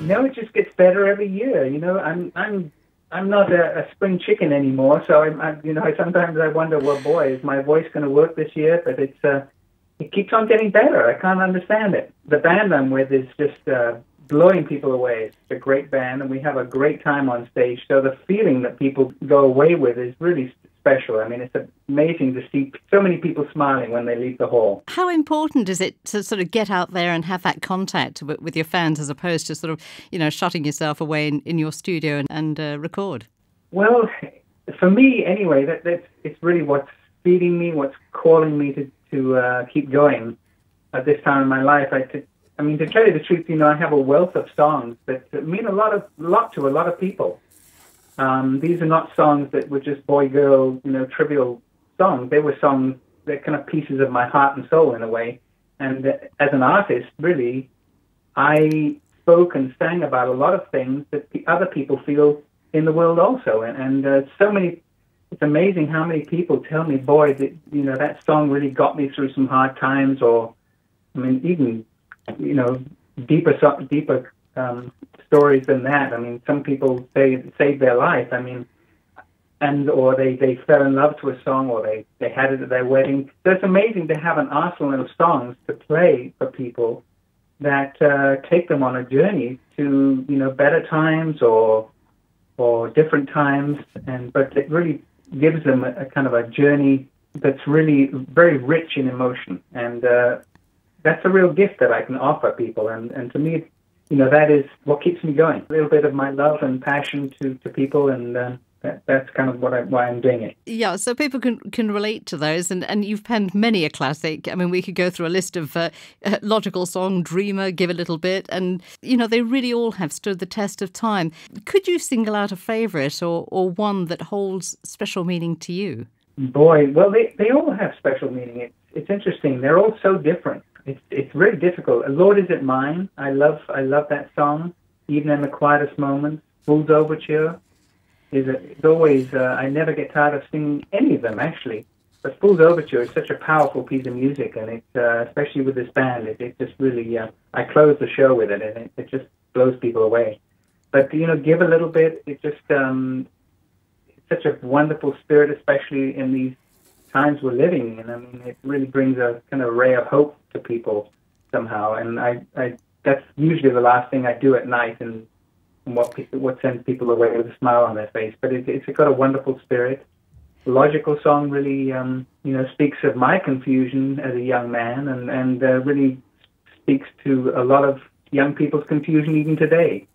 No, it just gets better every year. I'm not a spring chicken anymore. So sometimes I wonder, well, boy, is my voice going to work this year? But it keeps on getting better. I can't understand it. The band I'm with is just blowing people away. It's a great band, and we have a great time on stage. So the feeling that people go away with is really special. I mean, it's amazing to see so many people smiling when they leave the hall. How important is it to sort of get out there and have that contact with your fans as opposed to sort of, shutting yourself away in your studio and record? Well, for me, anyway, it's really what's feeding me, what's calling me to keep going at this time in my life. To tell you the truth, I have a wealth of songs that mean a lot to a lot of people. These are not songs that were just boy-girl, trivial songs. They were songs that kind of pieces of my heart and soul in a way. And as an artist, really, I spoke and sang about a lot of things that other people feel in the world also. And so many, it's amazing how many people tell me, boy, that song really got me through some hard times, or, even, deeper stories than that. Some people saved their life. Or they fell in love to a song, or they had it at their wedding. So it's amazing to have an arsenal of songs to play for people that take them on a journey to better times or different times, but it really gives them a kind of a journey that's really very rich in emotion, and that's a real gift that I can offer people, and to me, that is what keeps me going. A little bit of my love and passion to people, and that's kind of why I'm doing it. Yeah, so people can relate to those, and you've penned many a classic. We could go through a list of logical song, Dreamer, Give a Little Bit, and, they really all have stood the test of time. Could you single out a favourite or one that holds special meaning to you? Boy, well, they all have special meaning. It's interesting. They're all so different. It's really difficult. Lord, Is It Mine? I love that song, even in the quietest moments. Fool's Overture. It's always, I never get tired of singing any of them, actually. But Fool's Overture is such a powerful piece of music, and especially with this band, it just really, I close the show with it, and it just blows people away. But, Give a Little Bit, it's just, it's such a wonderful spirit, especially in these times we're living in. It really brings a kind of ray of hope to people somehow, and I that's usually the last thing I do at night, and what sends people away with a smile on their face. But it's got a wonderful spirit. The logical song really, speaks of my confusion as a young man, and really speaks to a lot of young people's confusion even today.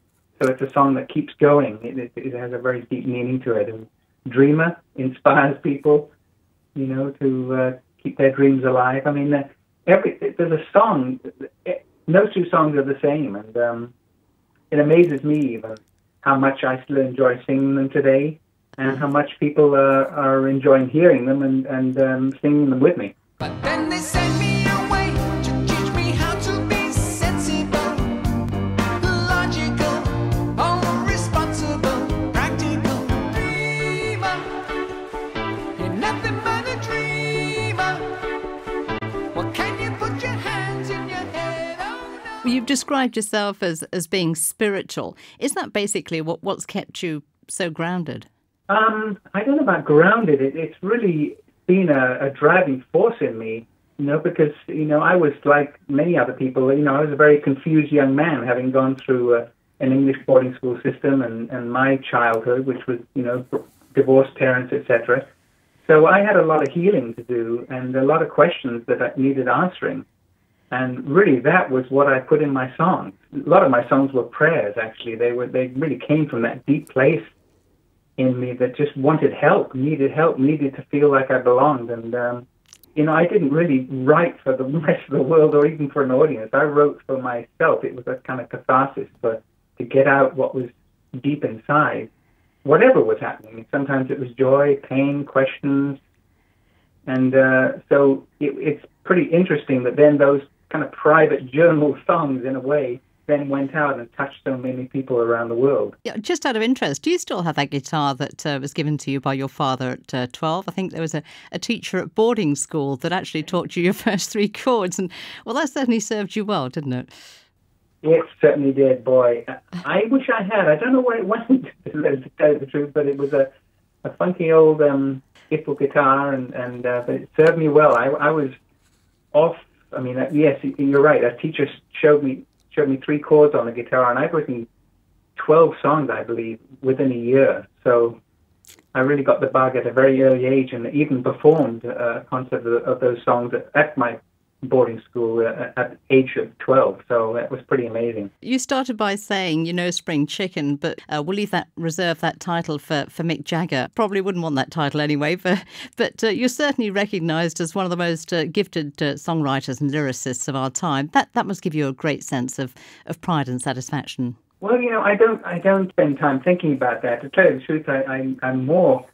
So it's a song that keeps going. It has a very deep meaning to it. And Dreamer inspires people, to keep their dreams alive. There's a song. No two songs are the same, and it amazes me even how much I still enjoy singing them today, and how much people are enjoying hearing them and singing them with me. But then they send me away to teach me how to be sensible, logical, oh, responsible, practical. Dreamer, you're nothing but a dreamer. What can you put your hands in your head? Oh, no. You've described yourself as being spiritual. Is that basically what's kept you so grounded? I don't know about grounded. It's really been a driving force in me, because, I was like many other people. I was a very confused young man, having gone through an English boarding school system and my childhood, which was, divorced parents, etc. So I had a lot of healing to do and a lot of questions that I needed answering. And really, that was what I put in my songs. A lot of my songs were prayers, actually. They really came from that deep place in me that just wanted help, needed to feel like I belonged. And, I didn't really write for the rest of the world or even for an audience. I wrote for myself. It was a kind of catharsis to get out what was deep inside, whatever was happening. Sometimes it was joy, pain, questions. And so it's pretty interesting that then those kind of private journal songs, in a way, then went out and touched so many people around the world. Yeah, just out of interest, do you still have that guitar that was given to you by your father at 12? I think there was a teacher at boarding school that actually taught you your first 3 chords, and, well, that certainly served you well, didn't it? It certainly did, boy. I wish I had. I don't know where it went, to tell you the truth, but it was a funky old Gibble guitar, and but it served me well. I was off. I mean, yes, you're right. A teacher showed me 3 chords on the guitar, and I've written 12 songs, I believe, within a year. So I really got the bug at a very early age, and even performed a concert of those songs at my boarding school at the age of 12. So that was pretty amazing. You started by saying, spring chicken, but we'll reserve that title for Mick Jagger. Probably wouldn't want that title anyway, but you're certainly recognised as one of the most gifted songwriters and lyricists of our time. That must give you a great sense of pride and satisfaction. Well, I don't spend time thinking about that. To tell you the truth, I'm more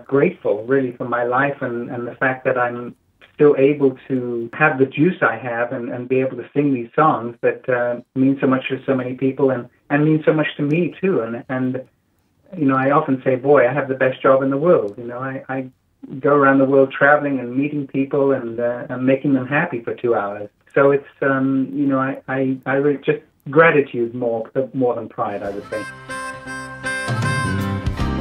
grateful, really, for my life and the fact that I'm still able to have the juice I have and be able to sing these songs that mean so much to so many people and mean so much to me, too. And I often say, boy, I have the best job in the world. I go around the world traveling and meeting people and making them happy for 2 hours. So it's, I really just gratitude more than pride, I would say.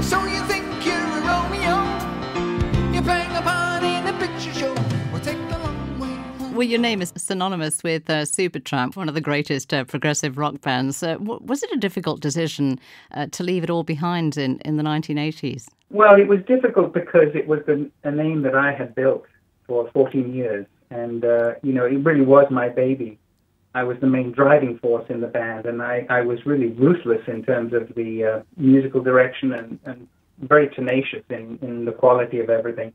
So you think you're a Romeo? You're playing a part in a picture show. We'll take the long way home. Well, your name is synonymous with Supertramp, one of the greatest progressive rock bands. Was it a difficult decision to leave it all behind in the 1980s? Well, it was difficult because it was a name that I had built for 14 years. And, it really was my baby. I was the main driving force in the band, and I was really ruthless in terms of the musical direction and very tenacious in the quality of everything.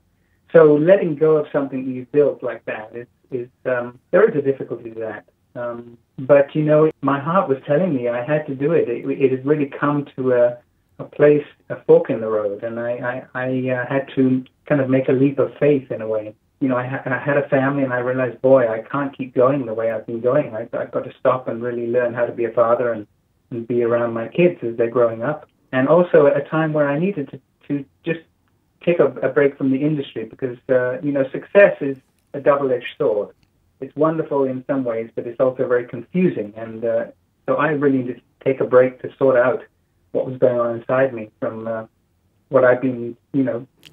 So letting go of something you've built like that is there is a difficulty to that. But, my heart was telling me I had to do it. It had really come to a place, a fork in the road, and I had to kind of make a leap of faith in a way. I had a family, and I realized, boy, I can't keep going the way I've been going. I've got to stop and really learn how to be a father and be around my kids as they're growing up. And also at a time where I needed to just take a break from the industry because, success is a double-edged sword. It's wonderful in some ways, but it's also very confusing. And so I really needed to take a break to sort out what was going on inside me from what I've been,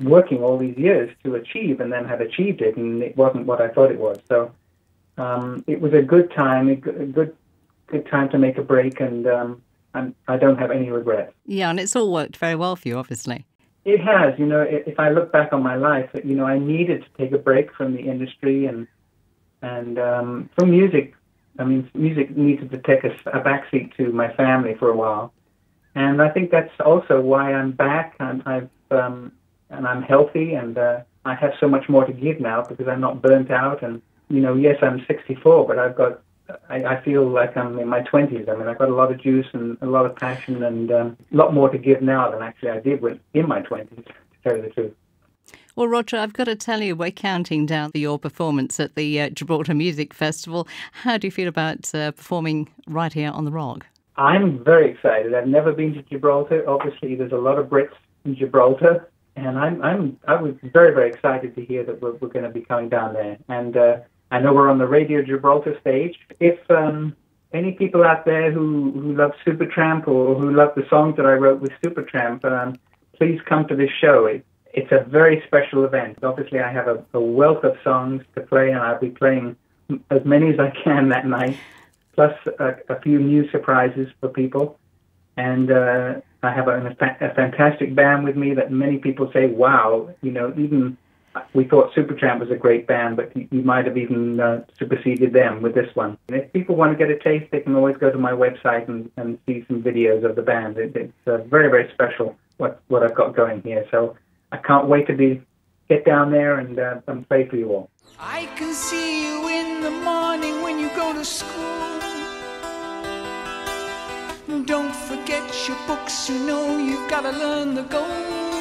working all these years to achieve, and then had achieved it, and it wasn't what I thought it was. So it was a good time, a good time to make a break, and I don't have any regrets. Yeah, and it's all worked very well for you, obviously. It has. If I look back on my life, I needed to take a break from the industry and from music. I mean, music needed to take a backseat to my family for a while. And I think that's also why I'm back, and I'm healthy, and I have so much more to give now because I'm not burnt out. And yes, I'm 64, but I feel like I'm in my 20s. I mean, I've got a lot of juice and a lot of passion, and a lot more to give now than actually I did in my 20s, to tell you the truth. Well, Roger, I've got to tell you, we're counting down your performance at the Gibraltar Music Festival. How do you feel about performing right here on the Rock? I'm very excited. I've never been to Gibraltar. Obviously, there's a lot of Brits in Gibraltar, and I was very, very excited to hear that we're going to be coming down there. And I know we're on the Radio Gibraltar Stage. If any people out there who love Supertramp or who love the songs that I wrote with Supertramp, please come to this show. It's a very special event. Obviously, I have a wealth of songs to play, and I'll be playing as many as I can that night, plus a few new surprises for people. And I have a fantastic band with me that many people say, wow, even we thought Supertramp was a great band, but you might have even superseded them with this one. And if people want to get a taste, they can always go to my website and see some videos of the band. It's very, very special what I've got going here. So I can't wait to get down there and play for you all. I can see you in the morning when you go to school. Don't forget your books, you've got to learn the goals.